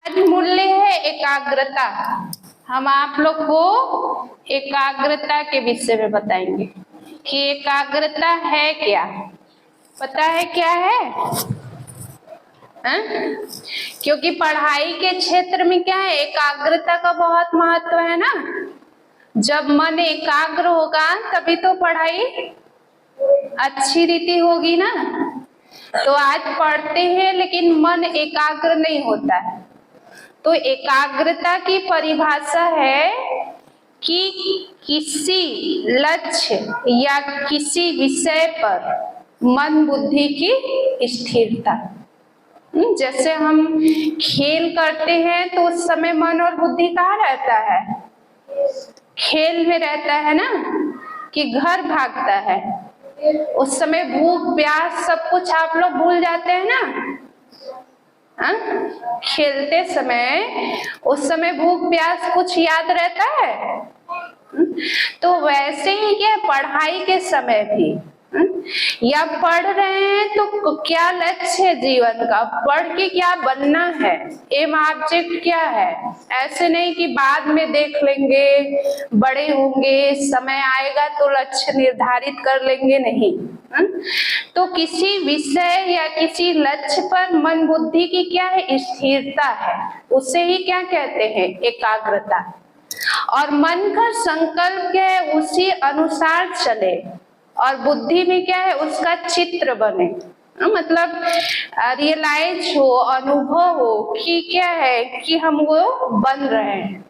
आज मूल्य है एकाग्रता। हम आप लोग को एकाग्रता के विषय में बताएंगे कि एकाग्रता है क्या। पता है क्या है? क्योंकि पढ़ाई के क्षेत्र में क्या है, एकाग्रता का बहुत महत्व है ना। जब मन एकाग्र होगा तभी तो पढ़ाई अच्छी रीति होगी ना। तो आज पढ़ते हैं लेकिन मन एकाग्र नहीं होता है। तो एकाग्रता की परिभाषा है कि किसी लक्ष्य या किसी विषय पर मन बुद्धि की स्थिरता। जैसे हम खेल करते हैं तो उस समय मन और बुद्धि कहाँ रहता है? खेल में रहता है ना, कि घर भागता है। उस समय भूख प्यास सब कुछ आप लोग भूल जाते हैं ना। खेलते समय उस समय भूख प्यास कुछ याद रहता है। तो वैसे ही क्या पढ़ाई के समय भी, या पढ़ रहे हैं तो क्या लक्ष्य है जीवन का, पढ़ के क्या बनना है, एम ऑब्जेक्ट क्या है। ऐसे नहीं कि बाद में देख लेंगे, बड़े होंगे, समय आएगा तो लक्ष्य निर्धारित कर लेंगे, नहीं। तो किसी विषय या किसी लक्ष्य पर मन बुद्धि की क्या है, स्थिरता है। उसे ही क्या कहते हैं, एकाग्रता। और मन का संकल्प क्या है, उसी अनुसार चले। और बुद्धि में क्या है, उसका चित्र बने, मतलब रियलाइज हो, अनुभव हो कि क्या है कि हम वो बन रहे हैं।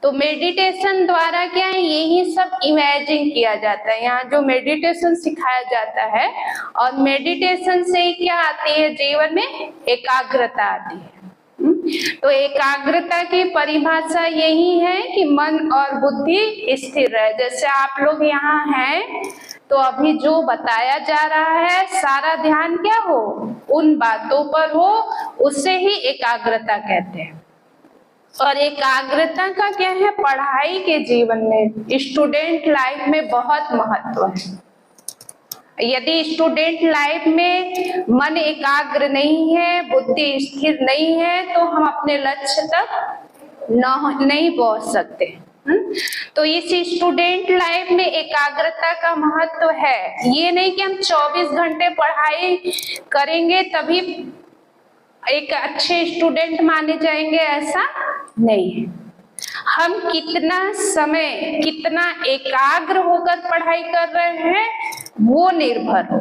तो मेडिटेशन द्वारा क्या है, यही सब इमेजिन किया जाता है। यहाँ जो मेडिटेशन सिखाया जाता है, और मेडिटेशन से ही क्या आती है जीवन में, एकाग्रता आती है। तो एकाग्रता की परिभाषा यही है कि मन और बुद्धि स्थिर रहे। जैसे आप लोग यहाँ हैं तो अभी जो बताया जा रहा है सारा ध्यान क्या हो, उन बातों पर हो, उसे ही एकाग्रता कहते हैं। और एकाग्रता का क्या है, पढ़ाई के जीवन में, स्टूडेंट लाइफ में बहुत महत्व है। यदि स्टूडेंट लाइफ में मन एकाग्र नहीं है, बुद्धि स्थिर नहीं है, तो हम अपने लक्ष्य तक नहीं पहुंच सकते। तो इस स्टूडेंट लाइफ में एकाग्रता का महत्व है। ये नहीं कि हम 24 घंटे पढ़ाई करेंगे तभी एक अच्छे स्टूडेंट माने जाएंगे, ऐसा नहीं है। हम कितना समय, कितना एकाग्र होकर पढ़ाई कर रहे हैं, वो निर्भर हो।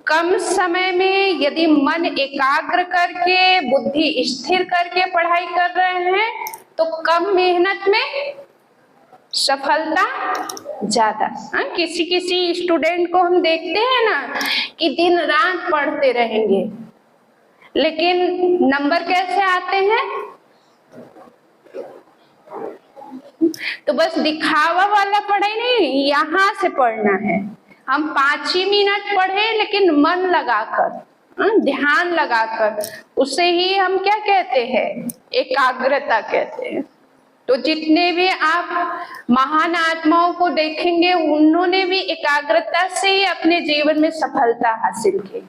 कम समय में यदि मन एकाग्र करके, बुद्धि स्थिर करके पढ़ाई कर रहे हैं, तो कम मेहनत में सफलता ज्यादा। किसी किसी स्टूडेंट को हम देखते हैं ना कि दिन रात पढ़ते रहेंगे, लेकिन नंबर कैसे आते हैं, तो बस दिखावा वाला पढ़ाई नहीं, यहाँ से पढ़ना है। हम 5 ही मिनट पढ़े लेकिन मन लगाकर, ध्यान लगाकर, उसे ही हम क्या कहते हैं, एकाग्रता कहते हैं। तो जितने भी आप महान आत्माओं को देखेंगे, उन्होंने भी एकाग्रता से ही अपने जीवन में सफलता हासिल की।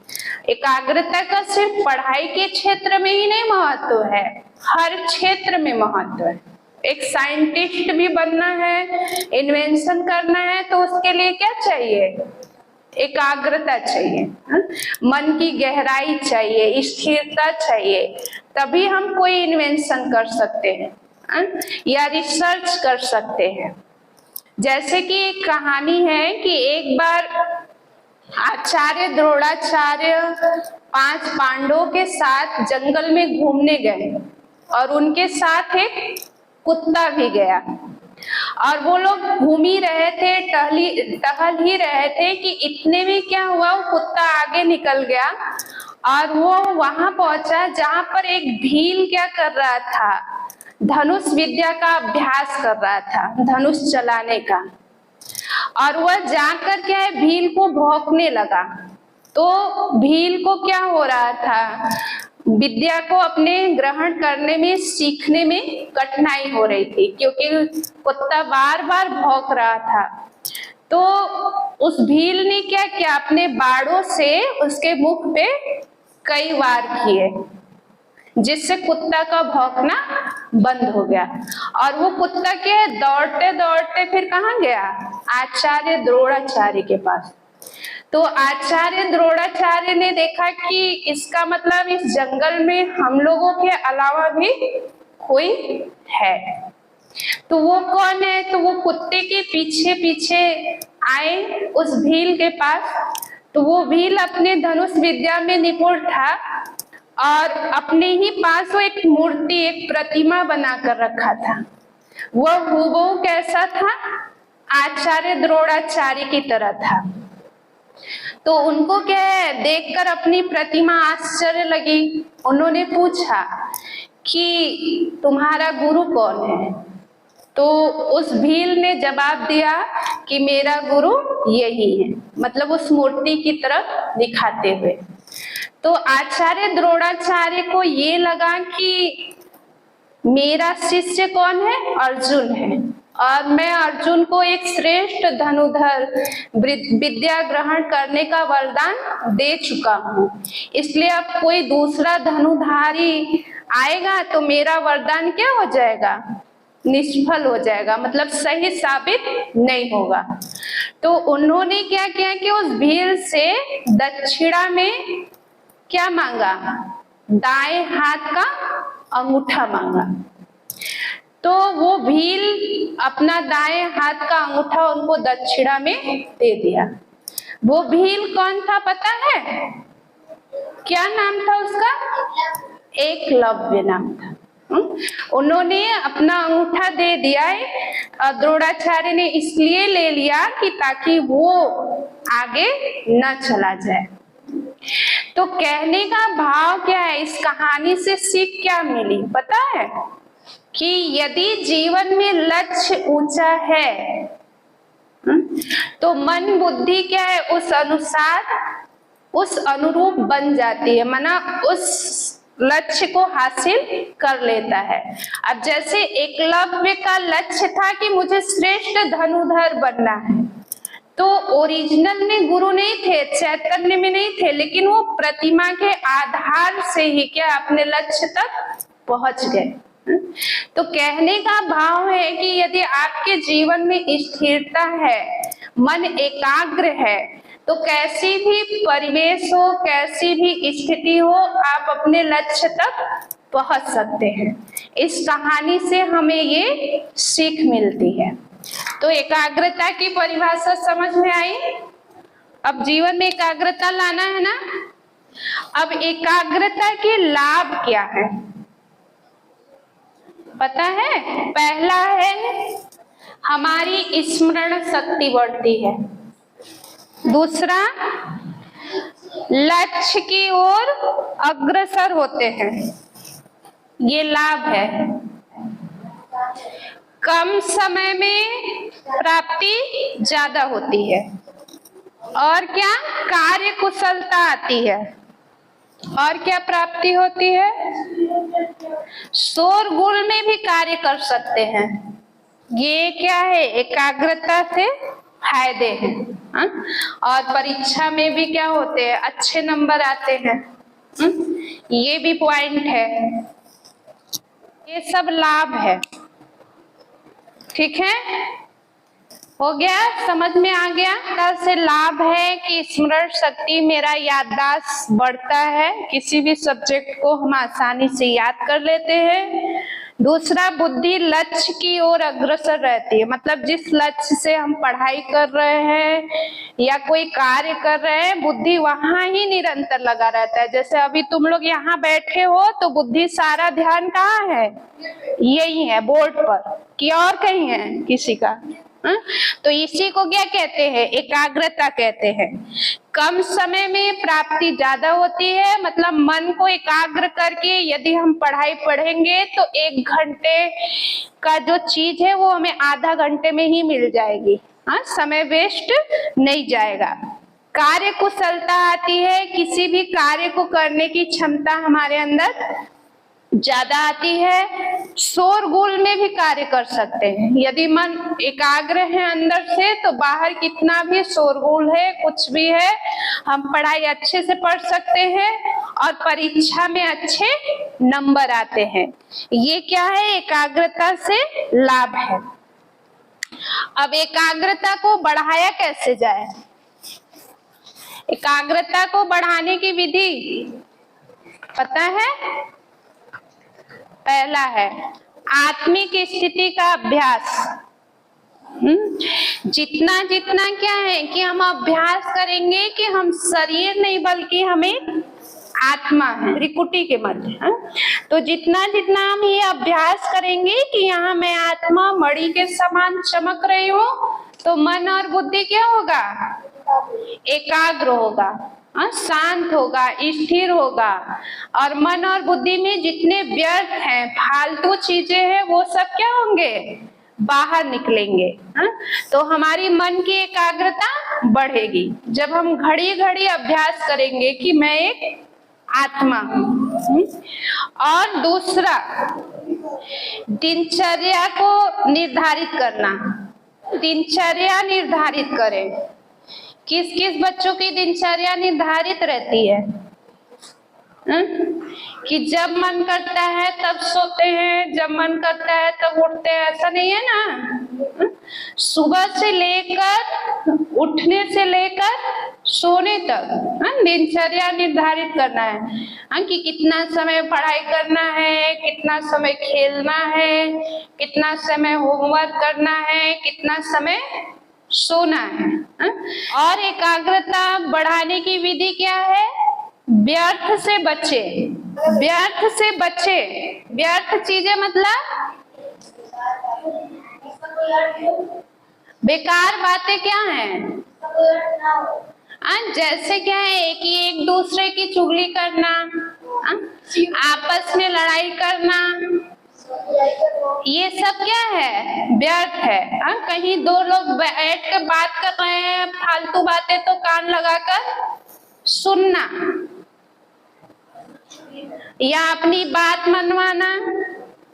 एकाग्रता का सिर्फ पढ़ाई के क्षेत्र में ही नहीं महत्व है, हर क्षेत्र में महत्व है। एक साइंटिस्ट भी बनना है, इन्वेंशन करना है, तो उसके लिए क्या चाहिए, एकाग्रता चाहिए, मन की गहराई चाहिए, स्थिरता चाहिए, तभी हम कोई इन्वेंशन कर सकते हैं या रिसर्च कर सकते हैं। जैसे कि एक कहानी है कि एक बार आचार्य द्रोणाचार्य 5 पांडवों के साथ जंगल में घूमने गए, और उनके साथ एक कुत्ता भी गया। और वो लोग घूम ही रहे थे, टहल ही रहे थे कि इतने में क्या हुआ, वो कुत्ता आगे निकल गया और वो वहां पहुंचा जहां पर एक भील क्या कर रहा था, धनुष विद्या का अभ्यास कर रहा था, धनुष चलाने का। और वह जाकर क्या है, भील को भौंकने लगा। तो भील को क्या हो रहा था, विद्या को अपने ग्रहण करने में, सीखने में कठिनाई हो रही थी, क्योंकि कुत्ता बार बार भौंक रहा था। तो उस भील ने क्या किया, अपने बाड़ों से उसके मुख पे कई वार किए। जिससे कुत्ता का भौंकना बंद हो गया। और वो कुत्ता के दौड़ते दौड़ते फिर कहाँ गया? आचार्य द्रोणाचार्य के पास। तो आचार्य द्रोणाचार्य ने देखा कि इसका मतलब इस जंगल में हम लोगों के अलावा भी कोई है। तो वो कौन है? तो वो कुत्ते के पीछे पीछे आए उस भील के पास। तो वो भील अपने धनुष विद्या में निपुण था और अपने ही पास वो एक मूर्ति, एक प्रतिमा बनाकर रखा था। वह हूबहू कैसा था? आचार्य द्रोणाचार्य की तरह था। तो उनको क्या है, देखकर अपनी प्रतिमा आश्चर्य लगी। उन्होंने पूछा कि तुम्हारा गुरु कौन है? तो उस भील ने जवाब दिया कि मेरा गुरु यही है, मतलब उस मूर्ति की तरफ दिखाते हुए। तो आचार्य द्रोणाचार्य को ये लगा कि मेरा शिष्य कौन है? अर्जुन है, और मैं अर्जुन को एक श्रेष्ठ धनुधर विद्या ग्रहण करने का वरदान दे चुका हूँ, इसलिए अब कोई दूसरा धनुधारी आएगा तो मेरा वरदान क्या हो जाएगा? निष्फल हो जाएगा, मतलब सही साबित नहीं होगा। तो उन्होंने क्या किया कि उस भील से दक्षिणा में क्या मांगा? दाएं हाथ का अंगूठा मांगा। तो वो भील अपना दाएं हाथ का अंगूठा उनको दक्षिणा में दे दिया। वो भील कौन था पता है? क्या नाम था उसका? एकलव्य नाम था। उन्होंने अपना अंगूठा दे दिया है। द्रोणाचार्य ने इसलिए ले लिया कि ताकि वो आगे न चला जाए। तो कहने का भाव क्या है? इस कहानी से सीख क्या मिली पता है? कि यदि जीवन में लक्ष्य ऊंचा है तो मन बुद्धि क्या है? उस अनुसार, उस अनुरूप बन जाती है, माना उस लक्ष्य को हासिल कर लेता है। अब जैसे एकलव्य का लक्ष्य था कि मुझे श्रेष्ठ धनुधर बनना है, तो ओरिजिनल में गुरु नहीं थे, चैतन्य में नहीं थे, लेकिन वो प्रतिमा के आधार से ही क्या अपने लक्ष्य तक पहुंच गए। तो कहने का भाव है कि यदि आपके जीवन में स्थिरता है, मन एकाग्र है, तो कैसी भी परिवेश हो, कैसी भी स्थिति हो, आप अपने लक्ष्य तक पहुंच सकते हैं। इस कहानी से हमें ये सीख मिलती है। तो एकाग्रता की परिभाषा समझ में आई। अब जीवन में एकाग्रता लाना है ना। अब एकाग्रता के लाभ क्या है पता है? पहला है हमारी स्मरण शक्ति बढ़ती है। दूसरा, लक्ष्य की ओर अग्रसर होते हैं, ये लाभ है। कम समय में प्राप्ति ज्यादा होती है, और क्या? कार्य कुशलता आती है, और क्या प्राप्ति होती है? शोरगुल में भी कार्य कर सकते हैं। ये क्या है? एकाग्रता से फायदे हैं। और परीक्षा में भी क्या होते हैं? अच्छे नंबर आते हैं। ये भी पॉइंट है। ये सब लाभ है। ठीक है, हो गया, समझ में आ गया। कल से लाभ है कि स्मरण शक्ति, मेरा याददाश्त बढ़ता है, किसी भी सब्जेक्ट को हम आसानी से याद कर लेते हैं। दूसरा, बुद्धि लक्ष्य की ओर अग्रसर रहती है, मतलब जिस लक्ष्य से हम पढ़ाई कर रहे हैं या कोई कार्य कर रहे हैं, बुद्धि वहां ही निरंतर लगा रहता है। जैसे अभी तुम लोग यहाँ बैठे हो तो बुद्धि सारा ध्यान कहाँ है? यही है, बोर्ड पर, कि और कहीं है किसी का? तो इसी को क्या कहते हैं? एकाग्रता कहते हैं। कम समय में प्राप्ति ज्यादा होती है, मतलब मन को एकाग्र करके यदि हम पढ़ाई पढ़ेंगे तो 1 घंटे का जो चीज है वो हमें आधा घंटे में ही मिल जाएगी। समय वेस्ट नहीं जाएगा। कार्य कुशलता आती है, किसी भी कार्य को करने की क्षमता हमारे अंदर ज्यादा आती है। शोरगुल में भी कार्य कर सकते हैं। यदि मन एकाग्र है अंदर से तो बाहर कितना भी शोरगुल है, कुछ भी है, हम पढ़ाई अच्छे से पढ़ सकते हैं और परीक्षा में अच्छे नंबर आते हैं। ये क्या है? एकाग्रता से लाभ है। अब एकाग्रता को बढ़ाया कैसे जाए? एकाग्रता को बढ़ाने की विधि पता है? पहला है आत्मिक स्थिति का अभ्यास। जितना जितना क्या है कि हम अभ्यास करेंगे कि हम शरीर नहीं बल्कि हमें आत्मा है, त्रिकुटी के मध्य। तो जितना जितना हम ये अभ्यास करेंगे कि यहाँ मैं आत्मा मणि के समान चमक रही हूँ, तो मन और बुद्धि क्या होगा? एकाग्र होगा, शांत होगा, स्थिर होगा। और मन और बुद्धि में जितने व्यर्थ हैं, फालतू चीजें हैं, वो सब क्या होंगे? बाहर निकलेंगे। तो हमारी मन की एकाग्रता बढ़ेगी जब हम घड़ी घड़ी अभ्यास करेंगे कि मैं एक आत्मा हूँ। और दूसरा, दिनचर्या को निर्धारित करना। दिनचर्या निर्धारित करें। किस किस बच्चों की दिनचर्या निर्धारित रहती है? कि जब मन करता है तब सोते हैं, जब मन करता है तब उठते हैं, ऐसा नहीं है ना। सुबह से लेकर उठने से लेकर सोने तक दिनचर्या निर्धारित करना है कि कितना समय पढ़ाई करना है, कितना समय खेलना है, कितना समय होमवर्क करना है, कितना समय सोना है। और एकाग्रता बढ़ाने की विधि क्या है? व्यर्थ से बचे। व्यर्थ से बचे। व्यर्थ चीजें मतलब बेकार बातें क्या हैं? जैसे क्या है कि एक दूसरे की चुगली करना, आपस में लड़ाई करना, ये सब क्या है? व्यर्थ है। कहीं दो लोग बैठ कर बात कर रहे हैं, फालतू बातें, तो कान लगाकर सुनना या अपनी बात मनवाना,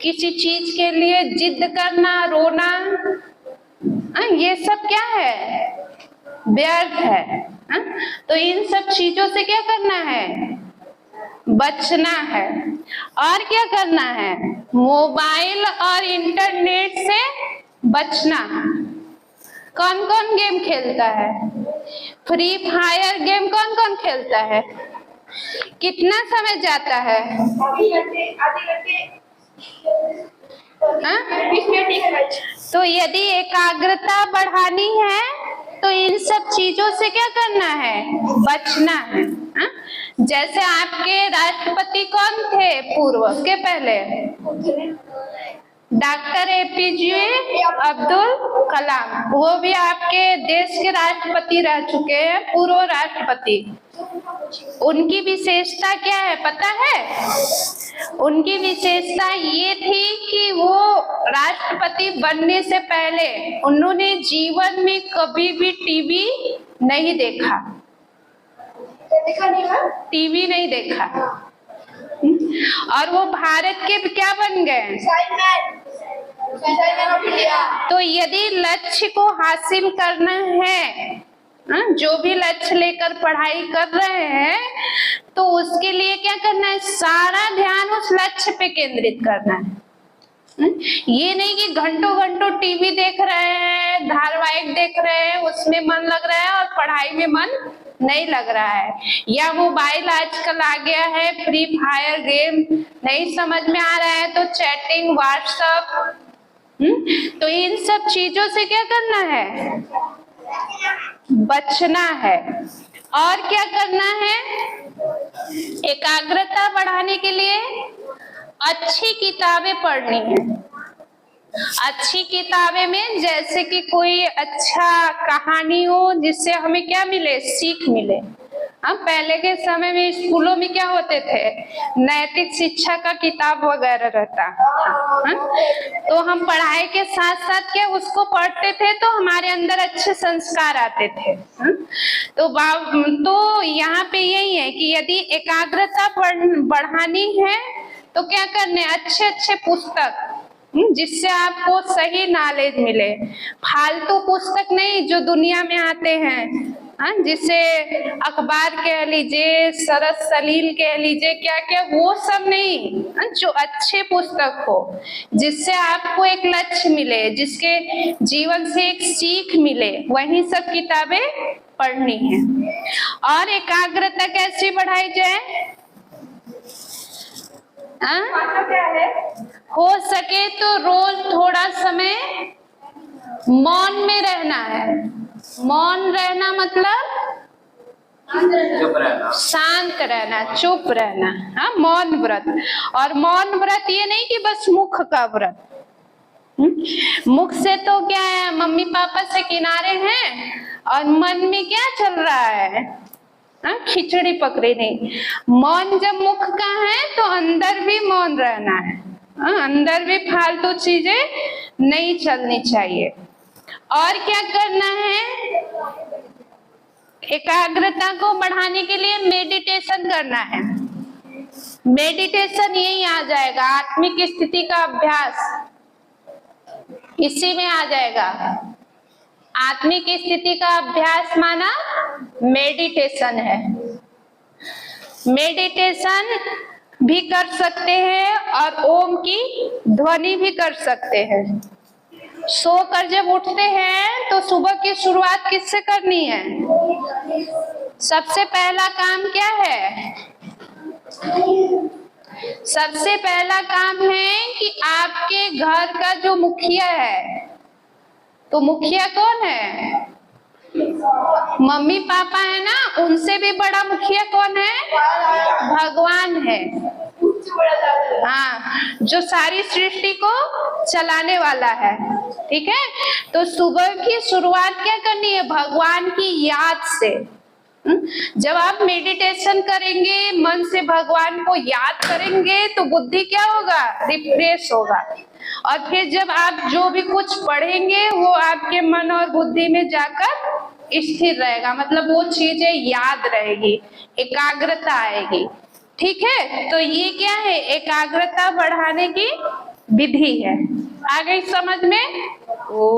किसी चीज के लिए जिद करना, रोना, ये सब क्या है? व्यर्थ है। तो इन सब चीजों से क्या करना है? बचना है। और क्या करना है? मोबाइल और इंटरनेट से बचना। कौन कौन गेम खेलता है? फ्री फायर गेम कौन कौन खेलता है? कितना समय जाता है? तो यदि एकाग्रता बढ़ानी है तो इन सब चीजों से क्या करना है? बचना है। जैसे आपके राष्ट्रपति कौन थे पूर्व के पहले? Doctor APJ Abdul Kalam. वो भी आपके देश के राष्ट्रपति रह चुके हैं, पूर्व राष्ट्रपति। उनकी विशेषता क्या है पता है? उनकी विशेषता ये थी कि वो राष्ट्रपति बनने से पहले उन्होंने जीवन में कभी भी टीवी नहीं देखा। टीवी नहीं देखा। और वो भारत के क्या बन गए? तो यदि लक्ष्य को हासिल करना है, जो भी लक्ष्य लेकर पढ़ाई कर रहे हैं, तो उसके लिए क्या करना है? सारा ध्यान उस लक्ष्य पे केंद्रित करना है। ये नहीं कि घंटों घंटों टीवी देख रहे हैं, धारावाहिक देख रहे हैं, उसमें मन लग रहा है और पढ़ाई में मन नहीं लग रहा है। या मोबाइल आजकल आ गया है, फ्री फायर गेम नहीं समझ में आ रहा है तो चैटिंग, व्हाट्सएप। तो इन सब चीजों से क्या करना है? बचना है। और क्या करना है? एकाग्रता बढ़ाने के लिए अच्छी किताबें पढ़नी है। अच्छी किताबें में जैसे कि कोई अच्छा कहानी हो जिससे हमें क्या मिले? सीख मिले। पहले के समय में स्कूलों में क्या होते थे? नैतिक शिक्षा का किताब वगैरह रहता था। तो हम पढ़ाई के साथ साथ क्या उसको पढ़ते थे तो हमारे अंदर अच्छे संस्कार आते थे। तो यहाँ पे यही है कि यदि एकाग्रता बढ़ानी है तो क्या करने? अच्छे अच्छे पुस्तक जिससे आपको सही नॉलेज मिले। फालतू पुस्तक नहीं जो दुनिया में आते हैं, हाँ, जिसे अखबार कह लीजिए, सरस सलील कह लीजिए, क्या क्या, वो सब नहीं। हाँ, जो अच्छे पुस्तक हो, जिससे आपको एक लक्ष्य मिले, जिसके जीवन से एक सीख मिले, वही सब किताबें पढ़नी है। और एकाग्रता कैसे बढ़ाई जाए? क्या है? हो सके तो रोज थोड़ा समय मौन में रहना है। मौन रहना मतलब चुप रहना, शांत रहना, चुप रहना। हाँ, मौन व्रत। और मौन व्रत ये नहीं कि बस मुख का व्रत। मुख से तो क्या है, मम्मी पापा से किनारे हैं और मन में क्या चल रहा है? हाँ, खिचड़ी पकड़ी नहीं। मौन जब मुख का है तो अंदर भी मौन रहना है। हाँ, अंदर भी फालतू चीजें नहीं चलनी चाहिए। और क्या करना है? एकाग्रता को बढ़ाने के लिए मेडिटेशन करना है। मेडिटेशन यही आ जाएगा, आत्मिक स्थिति का अभ्यास इसी में आ जाएगा। आत्मिक स्थिति का अभ्यास माना मेडिटेशन है। मेडिटेशन भी कर सकते हैं और ओम की ध्वनि भी कर सकते हैं। सोकर जब उठते हैं तो सुबह की शुरुआत किससे करनी है? सबसे पहला काम क्या है? सबसे पहला काम है कि आपके घर का जो मुखिया है, तो मुखिया कौन है? मम्मी पापा है ना, उनसे भी बड़ा मुखिया कौन है? भगवान है। हाँ, जो सारी सृष्टि को चलाने वाला है। ठीक है, तो सुबह की शुरुआत क्या करनी है? भगवान की याद से। जब आप मेडिटेशन करेंगे, मन से भगवान को याद करेंगे, तो बुद्धि क्या होगा? रिफ्रेश होगा। और फिर जब आप जो भी कुछ पढ़ेंगे वो आपके मन और बुद्धि में जाकर स्थिर रहेगा, मतलब वो चीजें याद रहेगी, एकाग्रता आएगी। ठीक है, तो ये क्या है? एकाग्रता बढ़ाने की विधि है। आ गई समझ में? ओ